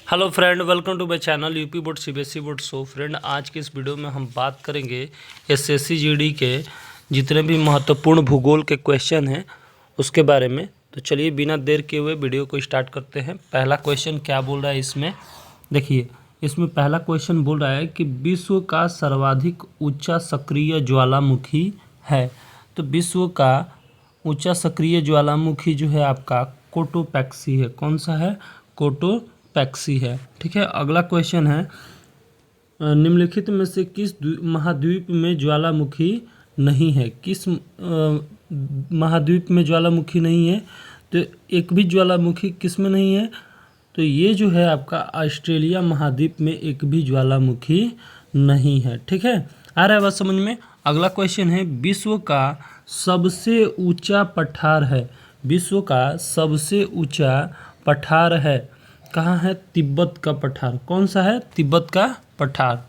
Hello friend, welcome to my channel UP board CBSE board. So friend, आज के इस video में हम बात करेंगे एसएससी जीडी के जितने भी महत्वपूर्ण भूगोल के क्वेश्चन हैं उसके बारे में। तो चलिए बिना देर किए हुए वीडियो को स्टार्ट करते हैं। पहला क्वेश्चन क्या बोल रहा है इसमें देखिए। इसमें पहला क्वेश्चन बोल रहा है कि विश्व का सर्वाधिक ऊंचा सक्रिय ज्वालामुखी है। तो विश्व का ऊंचा सक्रिय ज्वालामुखी जो है आपका कोटोपैक्सी है। कौन सा है? कोटोपैक्सी है। ठीक है। अगला क्वेश्चन है, निम्नलिखित में से किस महाद्वीप में ज्वालामुखी नहीं है? किस महाद्वीप में ज्वालामुखी नहीं है? तो एक भी ज्वालामुखी किस में नहीं है? तो ये जो है आपका ऑस्ट्रेलिया महाद्वीप में एक भी ज्वालामुखी नहीं है। ठीक है, आ रहा है बात समझ में। अगला क्वेश्चन है, विश्व का सबसे ऊंचा पठार है। विश्व का सबसे ऊंचा पठार है कहाँ है? तिब्बत का पठार। कौन सा है? तिब्बत का पठार।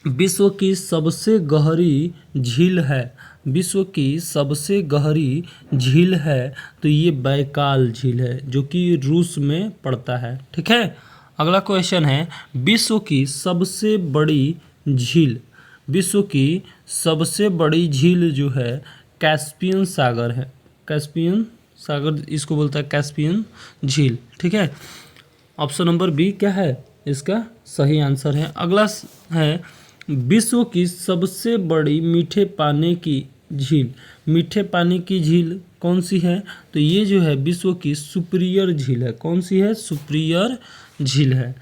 विश्व की सबसे गहरी झील है। विश्व की सबसे गहरी झील है तो ये बैकाल झील है जो कि रूस में पड़ता है। ठीक है। अगला क्वेश्चन है, विश्व की सबसे बड़ी झील। विश्व की सबसे बड़ी झील जो है कैस्पियन सागर है। कैस्पियन सागर इसको बोलता है, कैस्पियन झील। ठीक है। ऑप्शन नंबर बी क्या है इसका सही आंसर है। अगला है, विश्व की सबसे बड़ी मीठे पानी की झील। मीठे पानी की झील कौन सी है? तो ये जो है विश्व की सुपीरियर झील है। कौन सी है? सुपीरियर झील है।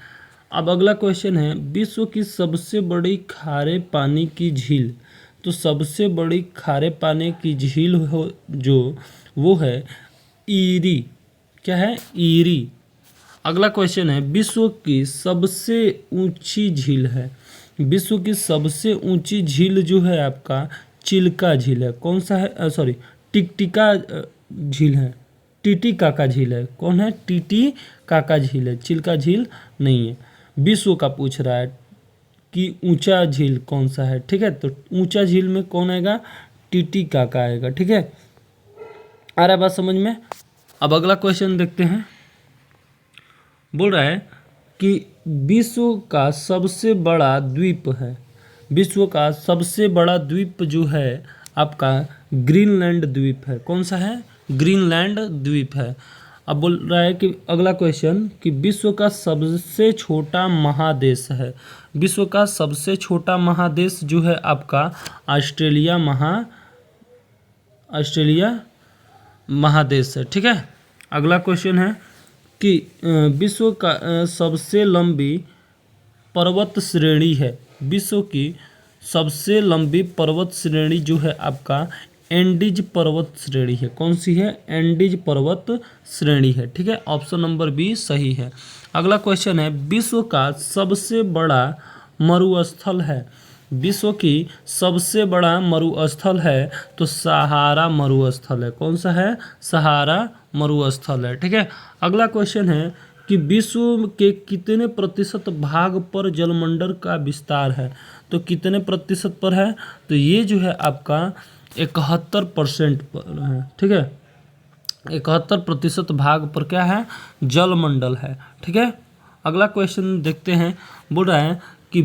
अब अगला क्वेश्चन है, विश्व की सबसे बड़ी खारे पानी की झील। तो सबसे बड़ी खारे पानी की झील हो जो वो है ईरी। क्या है? ईरी। अगला क्वेश्चन है, विश्व की सबसे ऊंची झील है। विश्व की सबसे ऊंची झील जो है आपका चिल्का झील है। कौन सा है? सॉरी, टिकटिका झील है। टीटीकाका झील है। कौन है? टीटीकाका झील है, चिल्का झील नहीं है। विश्व का पूछ रहा है कि ऊंचा झील कौन सा है। ठीक है, तो ऊंचा झील में कौन आएगा? टीटीकाका आएगा। ठीक है, आ रहा है बात समझ में। अब अगला क्वेश्चन देखते हैं। बोल रहा है कि विश्व का सबसे बड़ा द्वीप है। विश्व का सबसे बड़ा द्वीप जो है आपका ग्रीनलैंड द्वीप है। कौन सा है? ग्रीनलैंड द्वीप है। अब बोल रहा है कि अगला क्वेश्चन कि विश्व का सबसे छोटा महादेश है। विश्व का सबसे छोटा महादेश जो है आपका ऑस्ट्रेलिया महादेश है। ठीक है। अगला क्वेश्चन है कि विश्व का सबसे लंबी पर्वत श्रेणी है। विश्व की सबसे लंबी पर्वत श्रेणी जो है आपका एंडीज पर्वत श्रेणी है। कौन सी है? एंडीज पर्वत श्रेणी है। ठीक है, ऑप्शन नंबर बी सही है। अगला क्वेश्चन है, विश्व का सबसे बड़ा मरुस्थल है। विश्व की सबसे बड़ा मरुस्थल है तो सहारा मरुस्थल है। कौन सा है? सहारा मरुस्थल है। ठीक है। अगला क्वेश्चन है कि विश्व के कितने प्रतिशत भाग पर जलमंडल का विस्तार है। तो कितने प्रतिशत पर है? तो ये जो है आपका 71% पर है। ठीक है, 71% भाग पर क्या है? जलमंडल है। ठीक है। अगला क्वेश्चन देखते हैं। बोल रहा है कि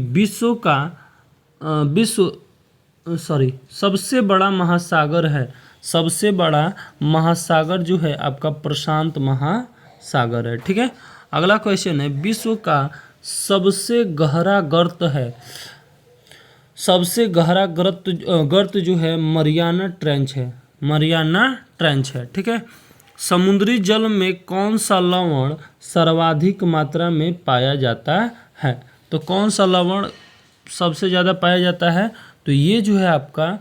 सबसे बड़ा महासागर है। सबसे बड़ा महासागर जो है आपका प्रशांत महासागर है। ठीक है। अगला क्वेश्चन है, विश्व का सबसे गहरा गर्त है। सबसे गहरा गर्त जो है मरियाना ट्रेंच है। मरियाना ट्रेंच है। ठीक है। समुद्री जल में कौन सा लवण सर्वाधिक मात्रा में पाया जाता है? तो कौन सा लवण सबसे ज़्यादा पाया जाता है? तो ये जो है आपका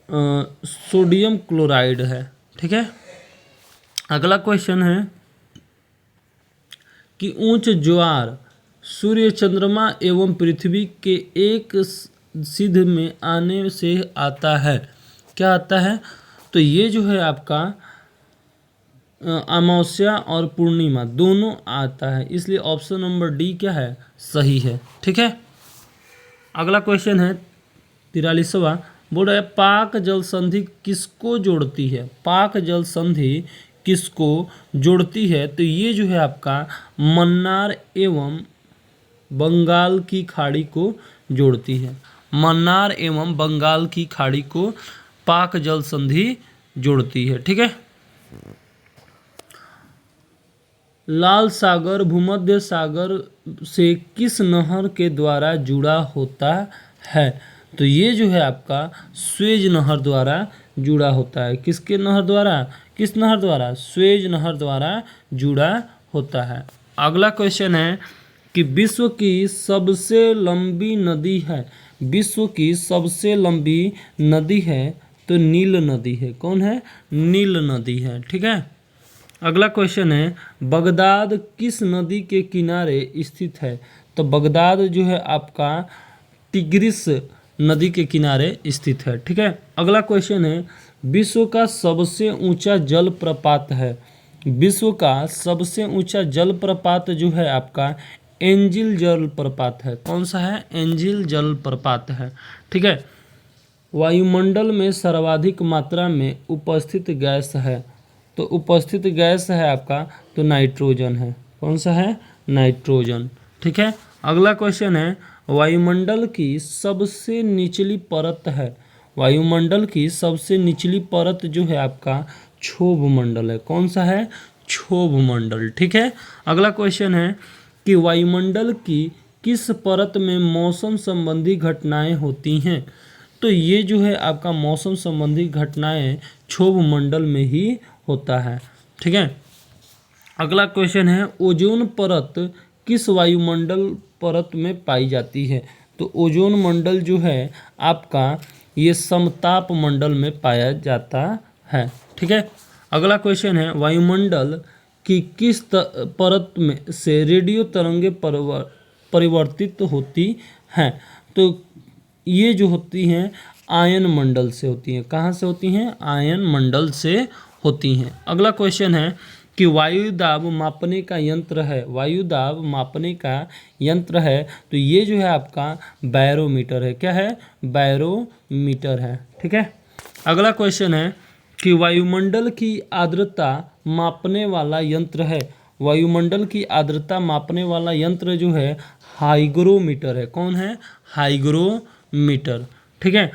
सोडियम क्लोराइड है। ठीक है। अगला क्वेश्चन है कि उच्च ज्वार सूर्य, चंद्रमा एवं पृथ्वी के एक सिद्ध में आने से आता है। क्या आता है? तो ये जो है आपका अमावस्या और पूर्णिमा दोनों आता है, इसलिए ऑप्शन नंबर डी क्या है? सही है। ठीक है। अगला क्वेश्चन है 43वां। बोल रहा है पाक जल संधि किसको जोड़ती है? पाक जल संधि किसको जोड़ती है? तो ये जो है आपका मन्नार एवं बंगाल की खाड़ी को जोड़ती है। मन्नार एवं बंगाल की खाड़ी को पाक जल संधि जोड़ती है। ठीक है। लाल सागर भूमध्य सागर से किस नहर के द्वारा जुड़ा होता है? तो ये जो है आपका स्वेज नहर द्वारा जुड़ा होता है। किसके नहर द्वारा? किस नहर द्वारा? स्वेज नहर द्वारा जुड़ा होता है। अगला क्वेश्चन है कि विश्व की सबसे लंबी नदी है। विश्व की सबसे लंबी नदी है तो नील नदी है। कौन है? नील नदी है। ठीक है। अगला क्वेश्चन है बगदाद किस नदी के किनारे स्थित है? तो बगदाद जो है आपका टिग्रिस नदी के किनारे स्थित है। ठीक है। अगला क्वेश्चन है विश्व का सबसे ऊंचा जल प्रपात है। विश्व का सबसे ऊंचा जल प्रपात जो है आपका एंजिल जल प्रपात है। कौन सा है? एंजिल जल प्रपात है। ठीक है। वायुमंडल में सर्वाधिक मात्रा में उपस्थित गैस है। तो उपस्थित गैस है आपका तो नाइट्रोजन है। कौन सा है? नाइट्रोजन। ठीक है। अगला क्वेश्चन है वायुमंडल की सबसे निचली परत है। वायुमंडल की सबसे निचली परत जो है आपका क्षोभ मंडल है। कौन सा है? क्षोभ मंडल। ठीक है। अगला क्वेश्चन है कि वायुमंडल की किस परत में मौसम संबंधी घटनाएं होती हैं? तो ये जो है आपका मौसम संबंधी घटनाएं क्षोभ मंडल में ही होता है। ठीक है। अगला क्वेश्चन है ओजोन परत किस वायुमंडल परत में पाई जाती है? तो ओजोन मंडल जो है आपका ये समताप मंडल में पाया जाता है। ठीक है। अगला क्वेश्चन है वायुमंडल की किस परत में से रेडियो तरंगे परिवर्तित होती हैं? तो ये जो होती हैं आयन मंडल से होती हैं। कहाँ से होती हैं? आयन मंडल से होती हैं। अगला क्वेश्चन है कि वायु दाब मापने का यंत्र है। वायु दाब मापने का यंत्र है तो ये जो है आपका बैरोमीटर है। क्या है? बैरोमीटर है। ठीक है। अगला क्वेश्चन है कि वायुमंडल की आर्द्रता मापने वाला यंत्र है। वायुमंडल की आर्द्रता मापने वाला यंत्र जो है हाइग्रोमीटर है। कौन है? हाइग्रोमीटर। ठीक है।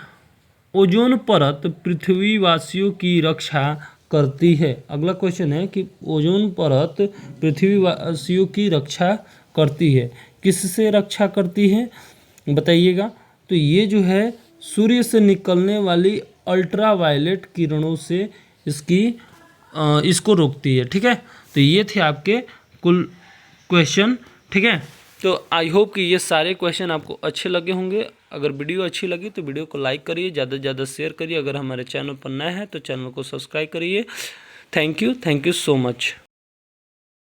ओजोन परत पृथ्वीवासियों की रक्षा करती है। अगला क्वेश्चन है कि ओजोन परत पृथ्वीवासियों की रक्षा करती है। किससे रक्षा करती है बताइएगा? तो ये जो है सूर्य से निकलने वाली अल्ट्रावायलेट किरणों से इसको रोकती है। ठीक है। तो ये थे आपके कुल क्वेश्चन। ठीक है। तो आई होप कि ये सारे क्वेश्चन आपको अच्छे लगे होंगे। अगर वीडियो अच्छी लगी तो वीडियो को लाइक करिए, ज़्यादा से ज़्यादा शेयर करिए। अगर हमारे चैनल पर नए हैं तो चैनल को सब्सक्राइब करिए। Thank you so much.